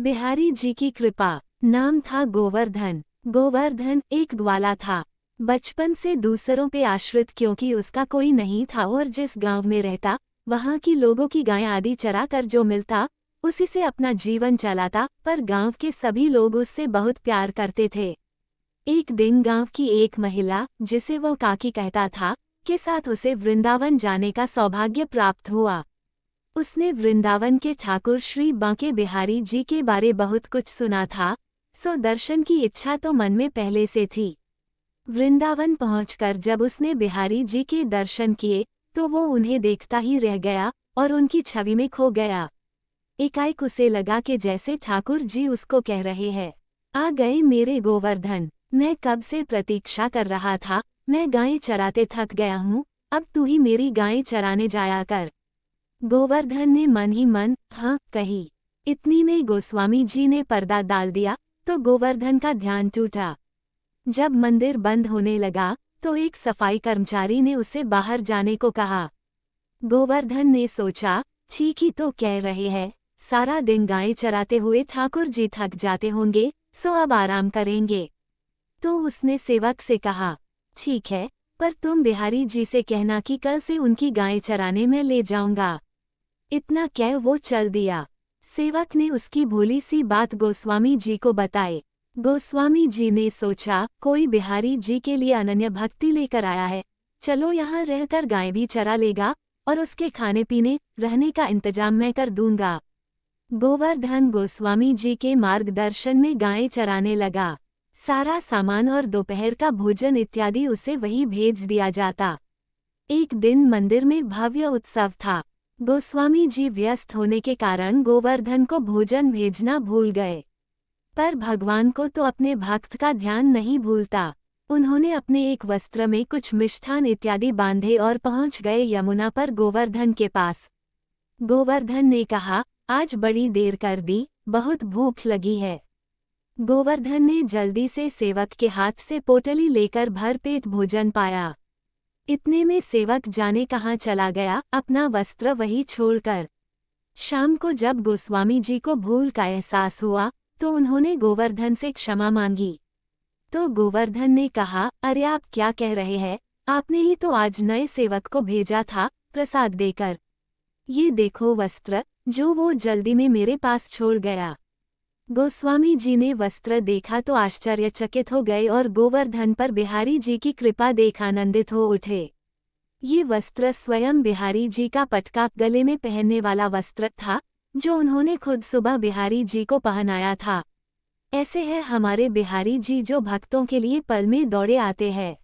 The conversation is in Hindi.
बिहारी जी की कृपा। नाम था गोवर्धन। गोवर्धन एक ग्वाला था। बचपन से दूसरों पे आश्रित, क्योंकि उसका कोई नहीं था और जिस गांव में रहता वहां की लोगों की गायें आदि चरा कर जो मिलता उसी से अपना जीवन चलाता। पर गांव के सभी लोग उससे बहुत प्यार करते थे। एक दिन गांव की एक महिला, जिसे वो काकी कहता था, के साथ उसे वृंदावन जाने का सौभाग्य प्राप्त हुआ। उसने वृंदावन के ठाकुर श्री बांके बिहारी जी के बारे बहुत कुछ सुना था, सो दर्शन की इच्छा तो मन में पहले से थी। वृंदावन पहुंचकर जब उसने बिहारी जी के दर्शन किए तो वो उन्हें देखता ही रह गया और उनकी छवि में खो गया। एकाएक उसे लगा कि जैसे ठाकुर जी उसको कह रहे हैं, आ गए मेरे गोवर्धन, मैं कब से प्रतीक्षा कर रहा था, मैं गायें चराते थक गया हूँ, अब तू ही मेरी गायें चराने जाया कर। गोवर्धन ने मन ही मन हाँ कही। इतनी में गोस्वामी जी ने पर्दा डाल दिया तो गोवर्धन का ध्यान टूटा। जब मंदिर बंद होने लगा तो एक सफाई कर्मचारी ने उसे बाहर जाने को कहा। गोवर्धन ने सोचा, ठीक ही तो कह रहे हैं, सारा दिन गायें चराते हुए ठाकुर जी थक जाते होंगे, सो अब आराम करेंगे। तो उसने सेवक से कहा, ठीक है, पर तुम बिहारी जी से कहना कि कल से उनकी गायें चराने में ले जाऊंगा। इतना कह वो चल दिया। सेवक ने उसकी भोली सी बात गोस्वामी जी को बताई। गोस्वामी जी ने सोचा, कोई बिहारी जी के लिए अनन्य भक्ति लेकर आया है, चलो यहाँ रहकर गाय भी चरा लेगा और उसके खाने पीने रहने का इंतजाम मैं कर दूंगा। गोवर्धन गोस्वामी जी के मार्गदर्शन में गायें चराने लगा। सारा सामान और दोपहर का भोजन इत्यादि उसे वही भेज दिया जाता। एक दिन मंदिर में भव्य उत्सव था। गोस्वामी जी व्यस्त होने के कारण गोवर्धन को भोजन भेजना भूल गए, पर भगवान को तो अपने भक्त का ध्यान नहीं भूलता। उन्होंने अपने एक वस्त्र में कुछ मिष्ठान इत्यादि बांधे और पहुंच गए यमुना पर गोवर्धन के पास। गोवर्धन ने कहा, आज बड़ी देर कर दी, बहुत भूख लगी है। गोवर्धन ने जल्दी से सेवक के हाथ से पोटली लेकर भरपेट भोजन पाया। इतने में सेवक जाने कहाँ चला गया, अपना वस्त्र वही छोड़कर। शाम को जब गोस्वामी जी को भूल का एहसास हुआ तो उन्होंने गोवर्धन से क्षमा मांगी। तो गोवर्धन ने कहा, अरे आप क्या कह रहे हैं, आपने ही तो आज नए सेवक को भेजा था प्रसाद देकर। ये देखो वस्त्र, जो वो जल्दी में मेरे पास छोड़ गया। गोस्वामी जी ने वस्त्र देखा तो आश्चर्यचकित हो गए और गोवर्धन पर बिहारी जी की कृपा देख आनंदित हो उठे। ये वस्त्र स्वयं बिहारी जी का पटका गले में पहनने वाला वस्त्र था, जो उन्होंने खुद सुबह बिहारी जी को पहनाया था। ऐसे है हमारे बिहारी जी जो भक्तों के लिए पल में दौड़े आते हैं।